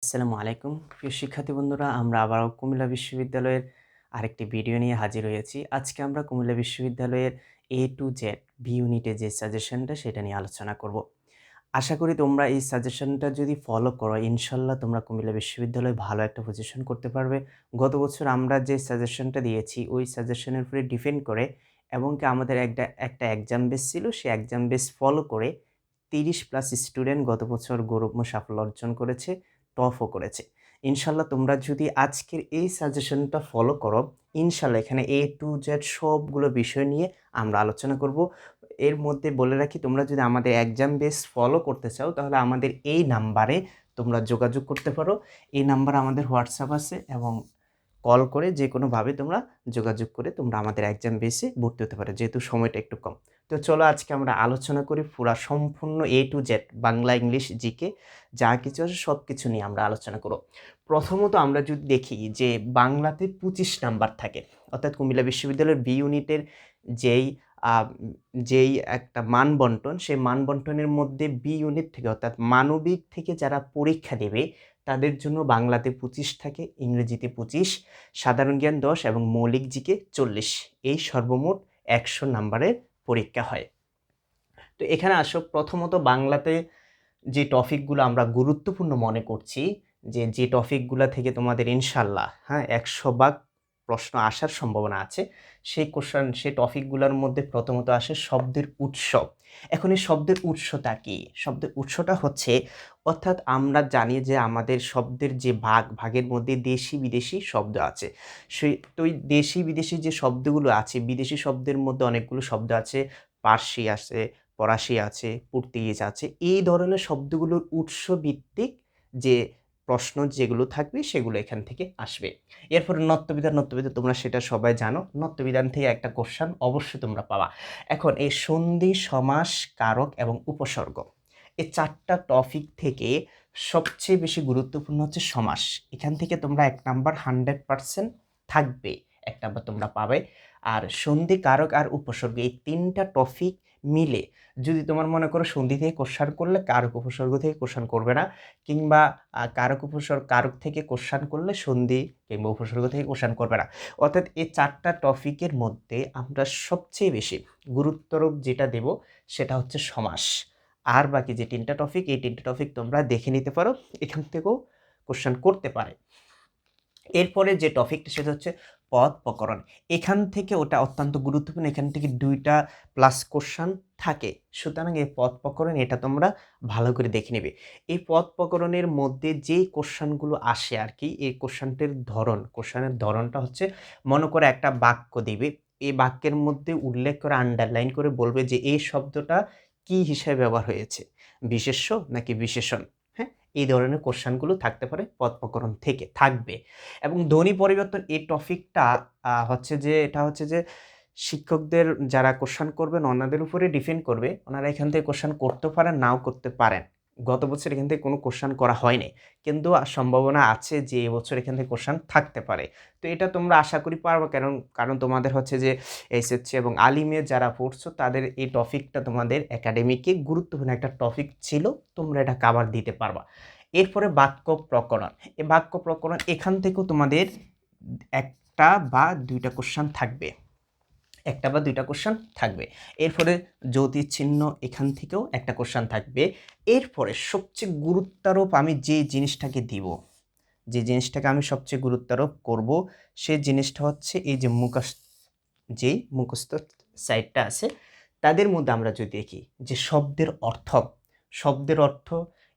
আসসালামু আলাইকুম প্রিয় শিক্ষার্থী বন্ধুরা, আমরা আবারও কুমিল্লা বিশ্ববিদ্যালয়ের আরেকটি ভিডিও নিয়ে হাজির হয়েছি। আজকে আমরা কুমিল্লা বিশ্ববিদ্যালয়ের A to Z বি ইউনিটে যে সাজেশনটা সেটা নিয়ে আলোচনা করব। আশা করি তোমরা এই সাজেশনটা যদি ফলো করো, ইনশাল্লাহ তোমরা কুমিল্লা বিশ্ববিদ্যালয়ে ভালো একটা পজিশন করতে পারবে। গত বছর আমরা যে সাজেশনটা দিয়েছি ওই সাজেশনের উপরে ডিপেন্ড করে এবং কি আমাদের একটা এক্সাম বেস ছিল, সেই এক্সাম বেস ফলো করে 30+ স্টুডেন্ট গত বছর গৌরবময় সাফল্য অর্জন করেছে, টপও করেছে। ইনশাল্লাহ তোমরা যদি আজকের এই সাজেশনটা ফলো করো, ইনশাল্লাহ এখানে A to Z সবগুলো বিষয় নিয়ে আমরা আলোচনা করব। এর মধ্যে বলে রাখি, তোমরা যদি আমাদের এক্সাম বেস ফলো করতে চাও তাহলে আমাদের এই নাম্বারে তোমরা যোগাযোগ করতে পারো। এই নাম্বার আমাদের হোয়াটসঅ্যাপ আছে এবং কল করে যে কোনোভাবে তোমরা যোগাযোগ করে তোমরা আমাদের এক্সাম বেসে ভর্তি হতে পারো, যেহেতু সময়টা একটু কম। তো চলো আজকে আমরা আলোচনা করি পুরা সম্পূর্ণ A to Z Bangla, English, GK যা কিছু আছে সব কিছু নিয়ে আমরা আলোচনা করব। প্রথমত আমরা যদি দেখি যে বাংলাতে 25 নাম্বার থাকে, অর্থাৎ কুমিল্লা বিশ্ববিদ্যালয়ের বি ইউনিটের যেই যেই একটা মানবন্টন, সেই মানবন্টনের মধ্যে বি ইউনিট থেকে অর্থাৎ মানবিক থেকে যারা পরীক্ষা দেবে তাদের জন্য বাংলাতে 25 থাকে, ইংরেজিতে 25, সাধারণ জ্ঞান 10 এবং মৌলিক জিকে 40। এই সর্বমোট 100 নাম্বারের পরীক্ষা হয়। তো এখানে আসো, প্রথমত বাংলাতে যে টপিকগুলো আমরা গুরুত্বপূর্ণ মনে করছি, যে টপিকগুলো থেকে তোমাদের ইনশাল্লাহ 100 ভাগ প্রশ্ন আসার সম্ভাবনা আছে, সেই টপিকগুলোর মধ্যে প্রথমত আসে শব্দের উৎস। এখন এই শব্দের উৎসটা কি? শব্দের উৎসটা হচ্ছে, অর্থাৎ আমরা জানি যে আমাদের শব্দের যে ভাগের মধ্যে দেশি বিদেশি শব্দ আছে। তো এই দেশি বিদেশি যে শব্দগুলো আছে, বিদেশি শব্দের মধ্যে অনেকগুলো শব্দ আছে, পার্সি আছে, ফরাসি আছে, পর্তুগিজ আছে। এই ধরনের শব্দগুলোর উৎস ভিত্তিক যে প্রশ্ন যেগুলো থাকবে সেগুলো এখান থেকে আসবে। এরপরে নত্যবিধান তোমরা সেটা সবাই জানো, নত্যবিধান থেকে একটা কোশ্চেন অবশ্যই তোমরা পাবা। এখন এই সন্ধি, সমাস, কারক এবং উপসর্গ, এই 4টা টপিক থেকে সবচেয়ে বেশি গুরুত্বপূর্ণ হচ্ছে সমাস। এখান থেকে তোমরা 1 নাম্বার 100% থাকবে, 1 নাম্বার তোমরা পাবে। আর সন্ধি, কারক আর উপসর্গ, এই 3টা টপিক মিলে যদি তোমার মনে করো সন্ধি থেকে কোশ্চেন করলে কারক উপসর্গ থেকে কোশ্চেন করবে না, কিংবা কারক থেকে কোশ্চেন করলে সন্ধি কিংবা উপসর্গ থেকে কোশ্চেন করবে না। অর্থাৎ এই 4টা টপিকের মধ্যে আমরা সবচেয়ে বেশি গুরুত্বরূপ যেটা দেব সেটা হচ্ছে সমাস। আর বাকি যে 3টা টপিক, এই 3টা টপিক তোমরা দেখে নিতে পারো, এখান থেকেও কোশ্চেন করতে পারে। এরপরে যে টপিকটা সেটা হচ্ছে পদ প্রকরণ। এখান থেকে ওটা অত্যন্ত গুরুত্বপূর্ণ, এখান থেকে 2টা প্লাস কোশ্চেন থাকে। সুতরাং এই পদ প্রকরণ এটা তোমরা ভালো করে দেখে নেবে। এই পদ প্রকরণের মধ্যে যেই কোশ্চেনগুলো আসে আর কি, এই কোশ্চেনের ধরনটা হচ্ছে, মনে করে একটা বাক্য দিবে, এই বাক্যের মধ্যে উল্লেখ করে আন্ডারলাইন করে বলবে যে এই শব্দটা কি হিসেবে ব্যবহার হয়েছে, বিশেষ্য নাকি বিশেষণ। হ্যাঁ, এই ধরনের কোশ্চেনগুলো থাকতে পারে, পদ প্রকরণ থেকে থাকবে। এবং ধ্বনি পরিবর্তন, এই টপিকটা এটা হচ্ছে যে শিক্ষকদের যারা কোশ্চেন করবেন ওনাদের উপরে ডিপেন্ড করবে, ওনারা এখান থেকে কোশ্চেন করতে পারেন, নাও করতে পারেন। গত বছর এখান থেকে কোনো কোশ্চেন করা হয়নি, কিন্তু সম্ভাবনা আছে যে এবছর এখান থেকে কোশ্চেন থাকতে পারে। তো এটা তোমরা আশা করি পারবো, কারণ তোমাদের হচ্ছে যে এসএসসি এবং আলিমে যারা পড়ছো তাদের এই টপিকটা তোমাদের একাডেমিকে গুরুত্বপূর্ণ একটা টপিক ছিল, তোমরা এটা কভার দিতে পারবা। এরপরে বাক্য প্রকরণ, এই বাক্য প্রকরণ এখান থেকেও তোমাদের 1টা বা 2টা কোশ্চেন থাকবে, 1টা বা 2টা কোশ্চেন থাকবে। এরপরে জ্যোতিষ চিহ্ন, এখান থেকেও একটা কোশ্চেন থাকবে। এরপরে সবচেয়ে গুরুত্বারোপ আমি যে জিনিসটাকে আমি সবচেয়ে গুরুত্বারোপ করব, সেই জিনিসটা হচ্ছে এই যে মুখস্থ সাইডটা আছে, তাদের মধ্যে আমরা যদি দেখি যে শব্দের অর্থ,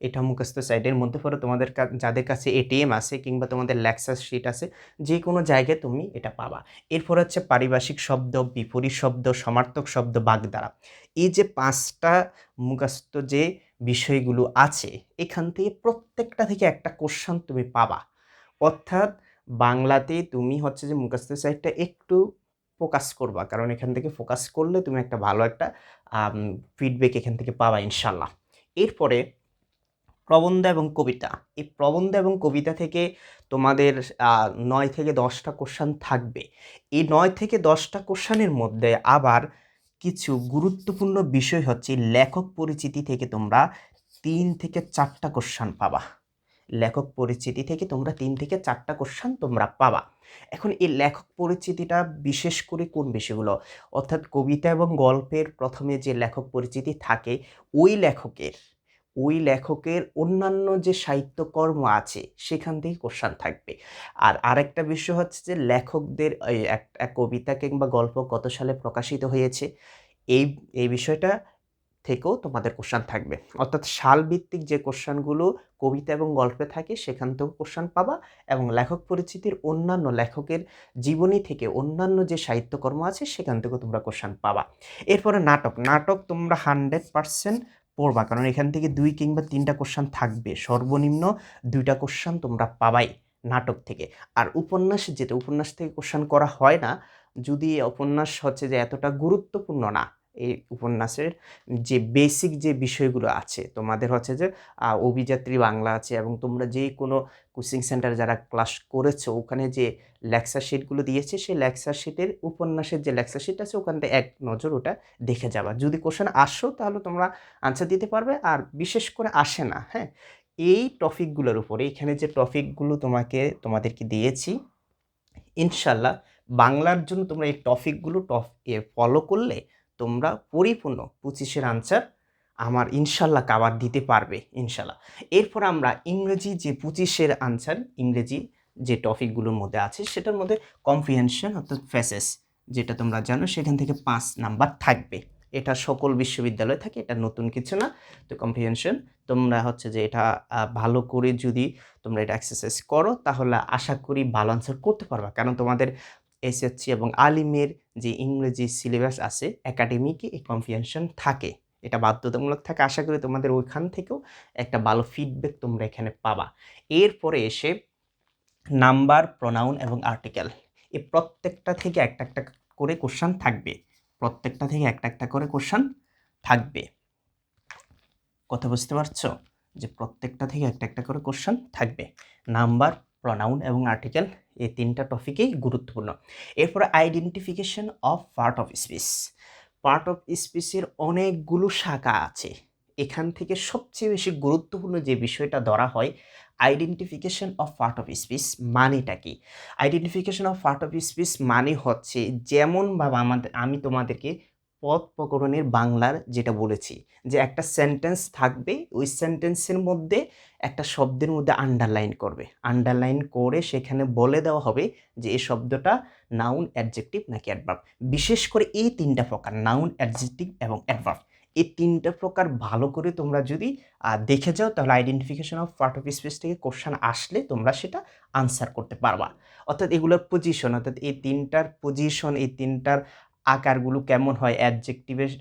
এটা মুখস্থ সাইডের মধ্যে পড়ে। যাদের কাছে এটিএম আছে কিংবা তোমাদের লেকচার শিট আছে, যে কোনো জায়গায় তুমি এটা পাবা। এরপর হচ্ছে পারিভাষিক শব্দ, বিপরীত শব্দ, সমার্থক শব্দ, বাগধারা। এই যে 5টা মুখস্থ যে বিষয়গুলো আছে, এখান থেকে প্রত্যেকটা থেকে একটা কোশ্চেন তুমি পাবা। অর্থাৎ বাংলাতে তুমি হচ্ছে যে মুখস্থ সাইডটা একটু ফোকাস করবা, কারণ এখান থেকে ফোকাস করলে তুমি একটা ভালো একটা ফিডব্যাক এখান থেকে পাবা ইনশাল্লাহ। এরপরে প্রবন্ধ এবং কবিতা, এই প্রবন্ধ এবং কবিতা থেকে তোমাদের 9 থেকে 10টা কোশ্চেন থাকবে। এই 9 থেকে 10টা কোশ্চেনের মধ্যে আবার কিছু গুরুত্বপূর্ণ বিষয় হচ্ছে লেখক পরিচিতি থেকে তোমরা 3 থেকে 4টা কোশ্চেন পাবা। লেখক পরিচিতি থেকে তোমরা 3 থেকে 4টা কোশ্চেন তোমরা পাবা। এখন এই লেখক পরিচিতিটা বিশেষ করে কোন বিষয়গুলো, অর্থাৎ কবিতা এবং গল্পের প্রথমে যে লেখক পরিচিতি থাকে ওই লেখকের অন্যান্য যে সাহিত্যকর্ম আছে সেখান থেকে কোশ্চেন থাকবে। আর আরেকটা বিষয় হচ্ছে যে লেখকদের একটা কবিতা কিংবা গল্প কত সালে প্রকাশিত হয়েছে এই এই বিষয়টা থেকেও তোমাদের কোশ্চেন থাকবে। অর্থাৎ সালভিত্তিক যে কোশ্চেনগুলো কবিতা এবং গল্পে থাকে সেখান থেকেও কোশ্চেন পাবা, এবং লেখক পরিচিতির অন্যান্য লেখকের জীবনী থেকে অন্যান্য যে সাহিত্যকর্ম আছে সেখান থেকেও তোমরা কোশ্চেন পাবা। এরপরে নাটক তোমরা 100% পড়বা, কারণ এখান থেকে 2 কিংবা 3টা কোশ্চেন থাকবে, সর্বনিম্ন 2টা কোশ্চেন তোমরা পাবাই নাটক থেকে। আর উপন্যাস থেকে কোশ্চেন করা হয় না, যদি উপন্যাস হচ্ছে যে এতটা গুরুত্বপূর্ণ না। এই উপন্যাসের যে বেসিক যে বিষয়গুলো আছে তোমাদের হচ্ছে যে অভিযাত্রী বাংলা আছে, এবং তোমরা যে কোনো কোচিং সেন্টার যারা ক্লাস করেছো ওখানে যে লেকচার শিটগুলো দিয়েছে সেই লেকচার শিটের উপন্যাসের যে লেকচার শিট আছে ওখান থেকে এক নজর ওটা দেখে যাবা। যদি কোশ্চেন আসো তাহলে তোমরা আনসার দিতে পারবে, আর বিশেষ করে আসে না, হ্যাঁ, এই টপিকগুলোর উপরে এখানে যে টপিকগুলো তোমাদেরকে দিয়েছি ইনশাল্লাহ বাংলার জন্য তোমরা এই টপিকগুলো ফলো করলে তোমরা পরিপূর্ণ 25-এর আনসার আমার ইনশাল্লাহ কাভার দিতে পারবে ইনশাল্লাহ। এরপর আমরা ইংরেজি যে 25-এর আনসার, ইংরেজি যে টপিকগুলোর মধ্যে আছে সেটার মধ্যে কম্প্রিহেনশন অর্থাৎ ফ্রেজেস যেটা তোমরা জানো সেখান থেকে 5 নাম্বার থাকবে। এটা সকল বিশ্ববিদ্যালয়ে থাকে, এটা নতুন কিছু না। তো কম্প্রিহেনশন তোমরা হচ্ছে যে এটা ভালো করে যদি তোমরা এটা এক্সারসাইজ করো তাহলে আশা করি ভালো আনসার করতে পারবা, কারণ তোমাদের এসএসসি এবং আলিমের যে ইংরেজি সিলেবাস আছে একাডেমিকে এই কম্প্রিহেনশন থাকে, এটা বাধ্যতামূলক থাকে। আশা করি তোমাদের ওইখান থেকেও একটা ভালো ফিডব্যাক তোমরা এখানে পাবা। এরপরে এসে নাম্বার, প্রোনাউন এবং আর্টিকেল, এই প্রত্যেকটা থেকে একটা একটা করে কোশ্চেন থাকবে, প্রত্যেকটা থেকে একটা একটা করে কোশ্চেন থাকবে। কথা বুঝতে পারছো যে প্রত্যেকটা থেকে একটা একটা করে কোশ্চেন থাকবে। নাম্বার, প্রোনাউন এবং আর্টিকেল এই 3টা টপিকেই গুরুত্বপূর্ণ। এরপরে identification of part of speech. Part of স্পিচের অনেকগুলো শাখা আছে, এখান থেকে সবচেয়ে বেশি গুরুত্বপূর্ণ যে বিষয়টা ধরা হয় identification of part of speech মানেটা কি। Identification of part of speech মানে হচ্ছে যেমনভাবে আমি তোমাদেরকে পদ প্রকরণের বাংলার যেটা বলেছি যে একটা সেন্টেন্স থাকবে, ওই সেন্টেন্সের মধ্যে একটা শব্দের মধ্যে আন্ডারলাইন করবে, আন্ডারলাইন করে সেখানে বলে দেওয়া হবে যে এই শব্দটা নাউন, অ্যাডজেক্টিভ নাকি অ্যাডভার্ব। বিশেষ করে এই 3টা প্রকার নাউন, অ্যাডজেক্টিভ এবং অ্যাডভার্ব, এই 3টা প্রকার ভালো করে তোমরা যদি দেখে যাও তাহলে identification of part of speech থেকে কোশ্চেন আসলে তোমরা সেটা আনসার করতে পারবা। অর্থাৎ এগুলোর পজিশন, অর্থাৎ এই 3টার পজিশন, এই 3টার আকারগুলো কেমন হয়, অ্যাডজেক্টিভের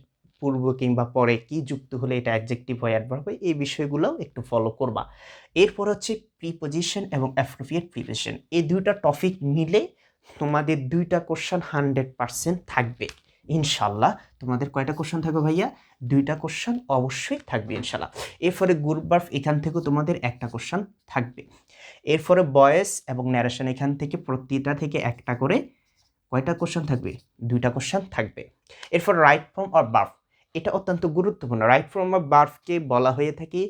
পূর্ব কিংবা পরে কি যুক্ত হলে এটা অ্যাডজেক্টিভ হয়, অ্যাডভার্ব হয়, এই বিষয়গুলোও একটু ফলো করবা। এরপর হচ্ছে প্রিপজিশন এবং অ্যাপ্রোপ্রিয়েট প্রিপজিশন, এই 2টা টপিক মিলে তোমাদের 2টা কোশ্চেন 100% থাকবে ইনশাল্লাহ। তোমাদের কয়টা কোশ্চেন থাকবে ভাইয়া? 2টা কোশ্চেন অবশ্যই থাকবে ইনশাল্লাহ। এরপরে গ্রুপ ভার্ব, এখান থেকেও তোমাদের একটা কোশ্চেন থাকবে। এরপরে ভয়েস এবং ন্যারেশন, এখান থেকে প্রতিটা থেকে একটা করে কয়টা কোশ্চেন থাকবে? 2টা কোশ্চেন থাকবে। এরপর রাইট ফর্ম অফ ভার্ব, এটা অত্যন্ত গুরুত্বপূর্ণ। রাইট ফর্ম অফ ভার্বকে বলা হয়ে থাকে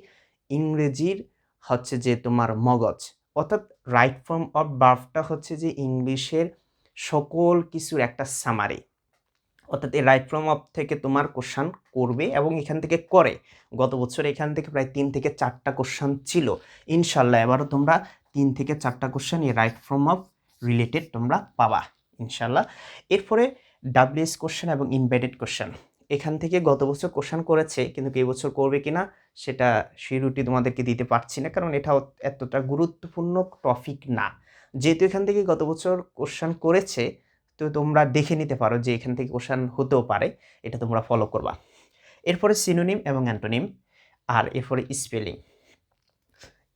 ইংরেজির হচ্ছে যে তোমার মগজ, অর্থাৎ রাইট ফর্ম অফ ভার্বটা হচ্ছে যে ইংলিশের সকল কিছুর একটা সামারি। অর্থাৎ এই রাইট ফর্ম অফ থেকে তোমার কোশ্চেন করবে এবং এখান থেকে করে। গত বছর এখান থেকে প্রায় 3 থেকে 4টা কোশ্চেন ছিল, ইনশাল্লাহ এবারও তোমরা 3 থেকে 4টা কোশ্চেন এই রাইট ফর্ম অফ রিলেটেড তোমরা পাবা ইনশাল্লাহ। এরপরে ডাব্লিউএস কোশ্চেন এবং ইমবেডেড কোশ্চেন, এখান থেকে গত বছর কোশ্চেন করেছে, কিন্তু এই বছর করবে কিনা সেটা শিরুটি তোমাদেরকে দিতে পারছি না, কারণ এটা এতটা গুরুত্বপূর্ণ টপিক না। যেহেতু এখান থেকে গত বছর কোশ্চেন করেছে তো তোমরা দেখে নিতে পারো যে এখান থেকে কোশ্চেন হতেও পারে, এটা তোমরা ফলো করবা। এরপরে সিনোনিম এবং অ্যান্টোনিম, আর এরপরে স্পেলিং,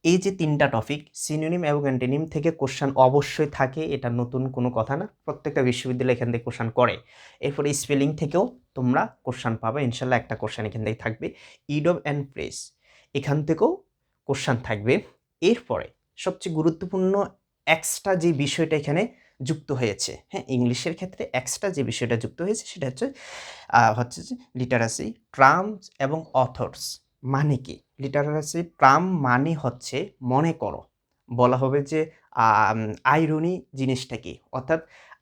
এই যে 3টা টপিক সিনোনিম এবং অ্যান্টোনিম থেকে কোশ্চেন অবশ্যই থাকে, এটা নতুন কোনো কথা না, প্রত্যেকটা বিশ্ববিদ্যালয় এখান থেকে কোশ্চেন করে। এরপরে স্পেলিং থেকেও তোমরা কোশ্চেন পাবে ইনশাল্লাহ, একটা কোশ্চেন এখান থেকে থাকবে। ইডব অ্যান্ড প্রেস, এখান থেকেও কোশ্চেন থাকবে। এরপরে সবচেয়ে গুরুত্বপূর্ণ এক্সট্রা যে বিষয়টা এখানে যুক্ত হয়েছে, হ্যাঁ, ইংলিশের ক্ষেত্রে এক্সট্রা যে বিষয়টা যুক্ত হয়েছে সেটা হচ্ছে যে লিটারেসি, টার্মস এবং অথর্স। মানে কি লিটারেসি টার্ম মানে হচ্ছে মনে করো, বলা হবে যে আইরনি জিনিসটা কি, অর্থাৎ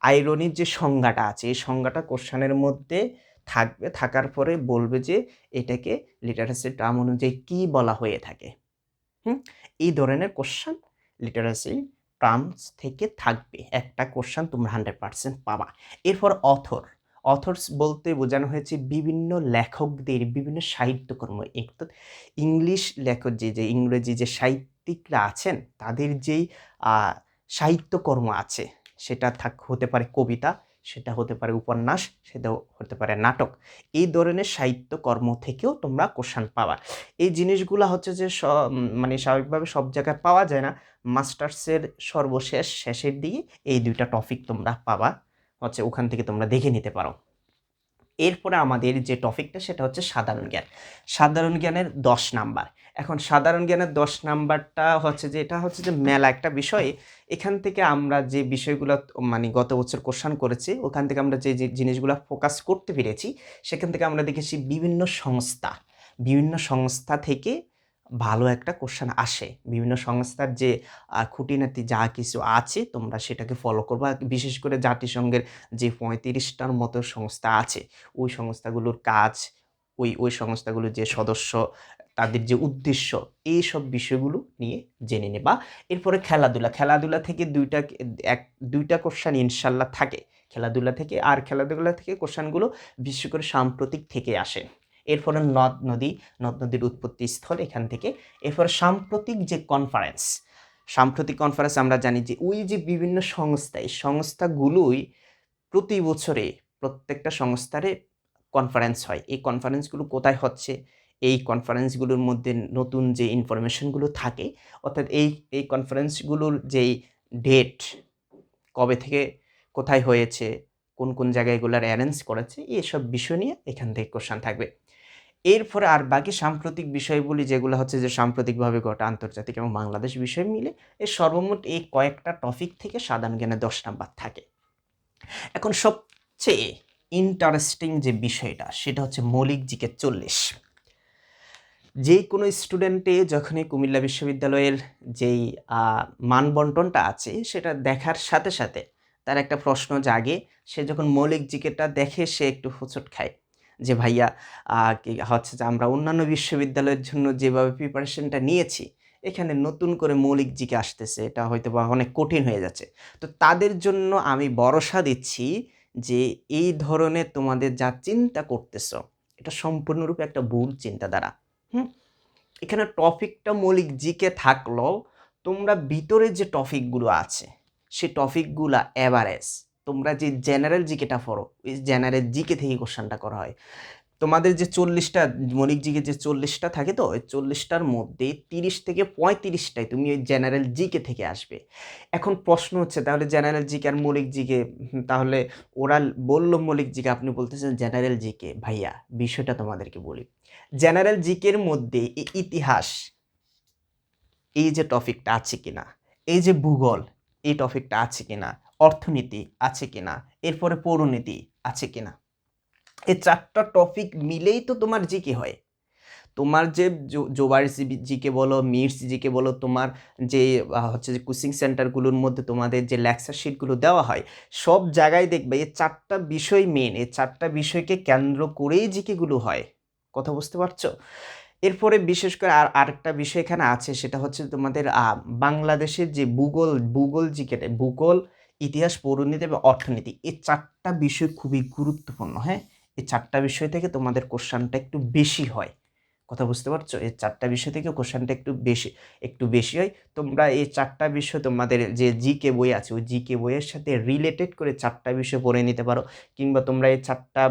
আইরনির যে সংজ্ঞাটা আছে এই সংজ্ঞাটা কোশ্চেনের মধ্যে থাকবে, থাকার পরে বলবে যে এটাকে লিটারেসি টার্ম অনুযায়ী কী বলা হয়ে থাকে। এই ধরনের কোশ্চেন লিটারেসি টার্মস থেকে থাকবে, একটা কোশ্চেন তোমরা 100% পাবা। এরপর অথর্স বলতে বোঝানো হয়েছে বিভিন্ন লেখকদের বিভিন্ন সাহিত্যকর্ম, অর্থাৎ ইংলিশ লেখক যে ইংরেজি যে সাহিত্যিকরা আছেন তাদের যেই সাহিত্যকর্ম আছে সেটা হতে পারে কবিতা, সেটা হতে পারে উপন্যাস, সেটা হতে পারে নাটক। এই ধরনের সাহিত্যকর্ম থেকেও তোমরা কোশ্চেন পাবা। এই জিনিসগুলা হচ্ছে যে মানে স্বাভাবিকভাবে সব জায়গায় পাওয়া যায় না। মাস্টার্সের শেষের দিকে এই 2টা টপিক তোমরা পাবা, হচ্ছে ওখান থেকে তোমরা দেখে নিতে পারো। এরপরে আমাদের যে টপিকটা সেটা হচ্ছে সাধারণ জ্ঞান। সাধারণ জ্ঞানের 10 নাম্বার। এখন সাধারণ জ্ঞানের 10 নাম্বারটা হচ্ছে যে এটা হচ্ছে যে মেলা একটা বিষয়। এখান থেকে আমরা যে বিষয়গুলো মানে গত বছর কোশ্চেন করেছি ওখান থেকে আমরা যে জিনিসগুলো ফোকাস করতে পেরেছি সেখান থেকে আমরা দেখেছি বিভিন্ন সংস্থা থেকে ভালো একটা কোশ্চেন আসে। বিভিন্ন সংস্থার যে খুঁটিনাটি যা কিছু আছে তোমরা সেটাকে ফলো করবা। বিশেষ করে জাতিসংঘের যে 35টার মতো সংস্থা আছে ওই সংস্থাগুলোর কাজ, ওই সংস্থাগুলোর যে সদস্য, তাদের যে উদ্দেশ্য, এইসব বিষয়গুলো নিয়ে জেনে নেবা। এরপরে খেলাধুলা থেকে দুইটা কোশ্চেন ইনশাল্লাহ থাকে খেলাধুলা থেকে। আর খেলাধুলা থেকে কোশ্চেনগুলো বিশেষ করে সাম্প্রতিক থেকে আসে। এরপরে নদ নদীর উৎপত্তি স্থল এখান থেকে। এরপর সাম্প্রতিক কনফারেন্স আমরা জানি যে ওই যে বিভিন্ন সংস্থা, এই সংস্থাগুলোই প্রতি বছরে প্রত্যেকটা সংস্থারে কনফারেন্স হয়। এই কনফারেন্সগুলো কোথায় হচ্ছে, এই কনফারেন্সগুলোর মধ্যে নতুন যে ইনফরমেশনগুলো থাকে, অর্থাৎ এই কনফারেন্সগুলোর যেই ডেট, কবে থেকে কোথায় হয়েছে, কোন জায়গায় এগুলার অ্যারেঞ্জ করেছে, এইসব বিষয় নিয়ে এখান থেকে কোশ্চেন থাকবে। এরপরে আর বাকি সাম্প্রতিক বিষয়গুলি যেগুলো হচ্ছে যে সাম্প্রতিকভাবে ঘটা আন্তর্জাতিক এবং বাংলাদেশ বিষয় মিলে সর্বমোট এই কয়েকটা টপিক থেকে সাধারণ জ্ঞানে 10 নাম্বার থাকে। এখন সবচেয়ে ইন্টারেস্টিং যে বিষয়টা সেটা হচ্ছে মৌলিক জিকে 40। যে কোনো স্টুডেন্টে যখনই কুমিল্লা বিশ্ববিদ্যালয়ের যেই মানবন্টনটা আছে সেটা দেখার সাথে সাথে তার একটা প্রশ্ন জাগে। সে যখন মৌলিক জিকেটা দেখে সে একটু হোঁচট খায় যে ভাইয়া কি হচ্ছে যে আমরা অন্যান্য বিশ্ববিদ্যালয়ের জন্য যেভাবে প্রিপারেশনটা নিয়েছি এখানে নতুন করে মৌলিক জিকে আসতেছে, এটা হয়তো বা অনেক কঠিন হয়ে যাচ্ছে। তো তাদের জন্য আমি ভরসা দিচ্ছি যে এই ধরনের তোমাদের যা চিন্তা করতেছো এটা সম্পূর্ণরূপে একটা ভুল চিন্তাধারা। এখানে টপিকটা মৌলিক জিকে থাকলেও তোমরা ভিতরে যে টপিকগুলো আছে সে টপিকগুলা এভারেজ, তোমরা যে জেনারেল জিকেটা পড়ো ওই জেনারেল জিকে থেকে কোশ্চেনটা করা হয়। তোমাদের যে 40টা মৌলিক জিকে যে 40টা থাকে, তো ওই 40টার মধ্যে 30 থেকে 35টাই তুমি ওই জেনারেল জিকে থেকে আসবে। এখন প্রশ্ন হচ্ছে তাহলে জেনারেল জিকে আর মৌলিক জিকে, তাহলে ওরা বললো মৌলিক জিকে, আপনি বলতেছেন জেনারেল জিকে। ভাইয়া বিষয়টা তোমাদেরকে বলি, জেনারেল জিকের মধ্যে ইতিহাস এই যে টপিকটা আছে কিনা, এই যে ভূগোল এই টপিকটা আছে কিনা, অর্থনীতি আছে কিনা, এরপরে পৌরনীতি আছে কিনা, এই 4টা টপিক মিলেই তো তোমার জিকে হয়। তোমার যে জোবাইর জিকে বলো, মিটস জিকে বলো, তোমার যে হচ্ছে যে কোচিং সেন্টারগুলোর মধ্যে তোমাদের যে লেকচার শিটগুলো দেওয়া হয় সব জায়গায় দেখবে এই 4টা বিষয় মেন, এই 4টা বিষয়কে কেন্দ্র করেই জিকেগুলো হয়। কথা বুঝতে পারছো? এরপরে বিশেষ করে আরেকটা বিষয় এখানে আছে সেটা হচ্ছে তোমাদের বাংলাদেশের যে ভূগোল জিকেটা, ভূগোল, ইতিহাস, পৌরনীতি এবং অর্থনীতি, এই 4টা বিষয় খুবই গুরুত্বপূর্ণ। হ্যাঁ, এই 4টা বিষয় থেকে তোমাদের কোশ্চেনটা একটু বেশি হয়। কথা বুঝতে পারছো? এই 4টা বিষয় থেকে কোশ্চেনটা একটু বেশি হয়। তোমরা এই 4টা বিষয় তোমাদের যে জিকে বই আছে ওই জিকে বইয়ের সাথে রিলেটেড করে 4টা বিষয় পড়ে নিতে পারো, কিংবা তোমরা এই 4টা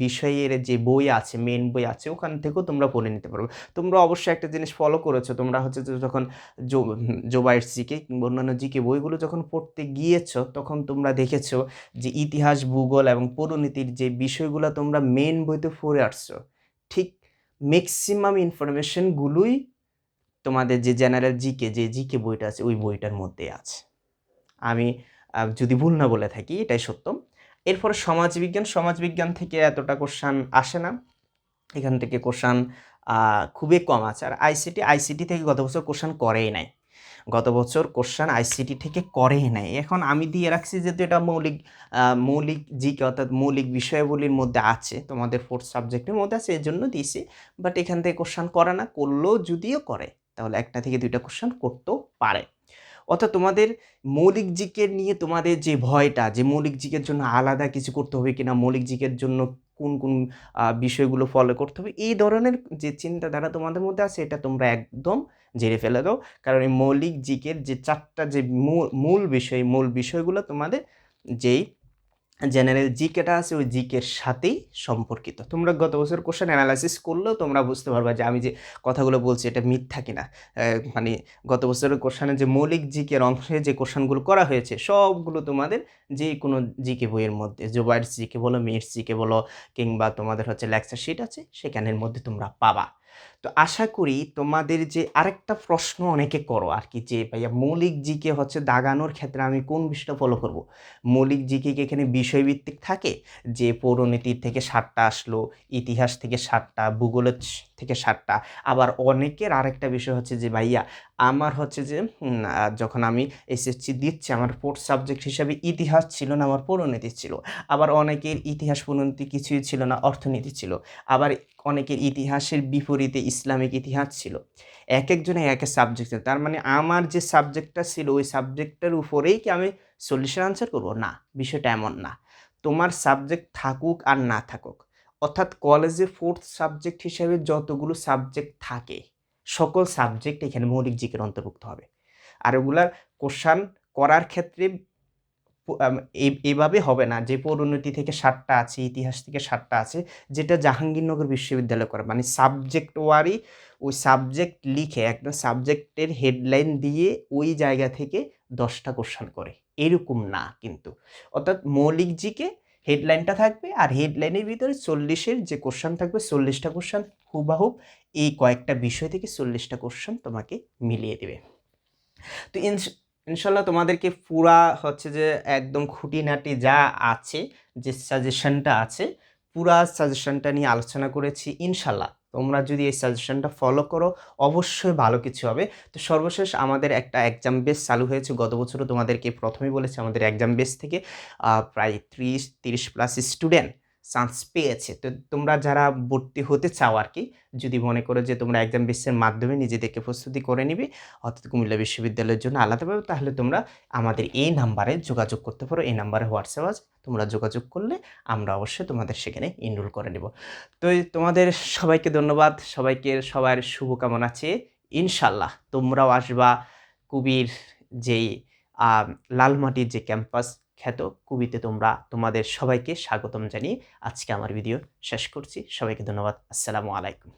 বিষয়ের যে বই আছে, মেন বই আছে, ওখান থেকেও তোমরা পড়ে নিতে পারো। তোমরা অবশ্যই একটা জিনিস ফলো করেছো, তোমরা হচ্ছে যে যখন জোবাইর জিকে কিংবা অন্যান্য জিকে বইগুলো যখন পড়তে গিয়েছো তখন তোমরা দেখেছো যে ইতিহাস, ভূগোল এবং পৌরনীতির যে বিষয়গুলো তোমরা মেন বইতে পড়ে আসছো, ঠিক ম্যাক্সিমাম ইনফরমেশনগুলোই তোমাদের যে জেনারেল জিকে বইটা আছে ওই বইটার মধ্যে আছে। আমি যদি ভুল না বলে থাকি এটাই সত্য। এরপরে সমাজবিজ্ঞান থেকে এতটা কোশ্চেন আসে না। এখান থেকে কোশ্চেন খুবই কম আছে। আর আইসিটি থেকে গত বছর কোশ্চেন করেই নাই। গত বছর কোশ্চেন আইসিটি থেকে করেই নাই। এখন আমি দিয়ে রাখছি যেহেতু এটা মৌলিক জিকে অর্থাৎ মৌলিক বিষয়াবলীর মধ্যে আছে, তোমাদের 4th সাবজেক্টের মধ্যে আছে, এজন্য দিয়েছি। বাট এখান থেকে কোশ্চেন করে না, করলেও যদিও করে তাহলে 1টা থেকে 2টা কোশ্চেন করতেও পারে। অর্থাৎ তোমাদের মৌলিক জিকের নিয়ে তোমাদের যে ভয়টা, যে মৌলিক জিকের জন্য আলাদা কিছু করতে হবে কিনা, মৌলিক জিকের জন্য কোন বিষয়গুলো ফলো করতে হবে, এই ধরনের যে চিন্তাধারা তোমাদের মধ্যে আছে এটা তোমরা একদম ঝেড়ে ফেলে দাও। কারণ এই মৌলিক জিকের যে 4টা যে মূল বিষয়গুলো তোমাদের যেই জেনারেল জিকেটা আছে ওই জিকের সাথেই সম্পর্কিত। তোমরা গত বছর কোশ্চেন অ্যানালাইসিস করলেও তোমরা বুঝতে পারবা যে আমি যে কথাগুলো বলছি এটা মিথ্যা কিনা। মানে গত বছরের কোশ্চেনে যে মৌলিক জিকের অংশে যে কোশ্চেনগুলো করা হয়েছে সবগুলো তোমাদের যে কোনো জিকে বইয়ের মধ্যে, জোবাইরস জিকে বলো, মিটস জিকে বলো, কিংবা তোমাদের হচ্ছে লেকচার শিট আছে সেখানের মধ্যে তোমরা পাবা। তো আশা করি তোমাদের যে আরেকটা প্রশ্ন অনেকে করো আর কি, যে ভাইয়া মৌলিক জিকে হচ্ছে দাগানোর ক্ষেত্রে আমি কোন বিষয়টা ফলো করব। মৌলিক জিকে কি এখানে বিষয়ভিত্তিক থাকে, যে পৌরনীতির থেকে 7টা আসলো, ইতিহাস থেকে 7টা, ভূগোলের থেকে 7টা। আবার অনেকের আরেকটা বিষয় হচ্ছে যে ভাইয়া আমার হচ্ছে যে যখন আমি এসএসসি দিচ্ছি আমার 4th সাবজেক্ট হিসাবে ইতিহাস ছিল না, আমার পৌরনীতি ছিল। আবার অনেকের ইতিহাস পৌরনীতি কিছুই ছিল না, অর্থনীতি ছিল। আবার অনেকের ইতিহাসের বিপরীতে ইসলামিক ইতিহাস ছিল। এক একজনের এক এক সাবজেক্ট ছিল। তার মানে আমার যে সাবজেক্টটা ছিল ওই সাবজেক্টের উপরেই কি আমি সলিউশন আনসার করব? না, বিষয়টা এমন না। তোমার সাবজেক্ট থাকুক আর না থাকুক, অর্থাৎ কলেজে 4th সাবজেক্ট হিসেবে যতগুলো সাবজেক্ট থাকে সকল সাবজেক্ট এখানে মৌলিক জিকের অন্তর্ভুক্ত হবে। আর ওগুলার কোশ্চান করার ক্ষেত্রে এভাবে হবে না যে পৌরনীতি থেকে 7টা আছে, ইতিহাস থেকে 7টা আছে, যেটা জাহাঙ্গীরনগর বিশ্ববিদ্যালয় করে। মানে সাবজেক্ট ওয়ারি ওই সাবজেক্ট লিখে একদম সাবজেক্টের হেডলাইন দিয়ে ওই জায়গা থেকে 10টা কোশ্চেন করে, এরকম না কিন্তু। অর্থাৎ মৌলিক জিকে হেডলাইনটা থাকবে আর হেডলাইনের ভিতরে 40-এর যে কোশ্চেন থাকবে 40টা কোশ্চেন হুবাহুব এই কয়েকটা বিষয় থেকে 40টা কোশ্চেন তোমাকে মিলিয়ে দেবে। তো ইনশাল্লাহ তোমাদেরকে পুরা হচ্ছে যে একদম খুঁটিনাটি যা আছে, যে সাজেশনটা আছে পুরা সাজেশনটা নিয়ে আলোচনা করেছি। ইনশাল্লাহ তোমরা যদি এই সাজেশনটা ফলো করো অবশ্যই ভালো কিছু হবে। তো সর্বশেষ আমাদের একটা এক্সাম বেস চালু হয়েছে, গত বছরও তোমাদেরকে প্রথমেই বলেছি আমাদের এক্সাম বেস থেকে প্রায় 30+ স্টুডেন্ট চান্স পেয়েছে। তো তোমরা যারা ভর্তি হতে চাও আর কি, যদি মনে করো যে তোমরা এক্সাম বেসের মাধ্যমে নিজেদেরকে প্রস্তুতি করে নিবে অর্থাৎ কুমিল্লা বিশ্ববিদ্যালয়ের জন্য আলাদাভাবে, তাহলে তোমরা আমাদের এই নাম্বারে যোগাযোগ করতে পারো। এই নাম্বারে হোয়াটসঅ্যাপ আছে, তোমরা যোগাযোগ করলে আমরা অবশ্যই তোমাদের সেখানে এনরোল করে নেব। তো তোমাদের সবাইকে ধন্যবাদ, সবার শুভকামনা চেয়ে ইনশাল্লাহ তোমরাও আসবা কুবির যেই লালমাটির যে ক্যাম্পাস খ্যাত কুবিতে, তোমাদের সবাইকে স্বাগতম জানিয়ে আজকে আমার ভিডিও শেষ করছি। সবাইকে ধন্যবাদ। আসসালামু আলাইকুম।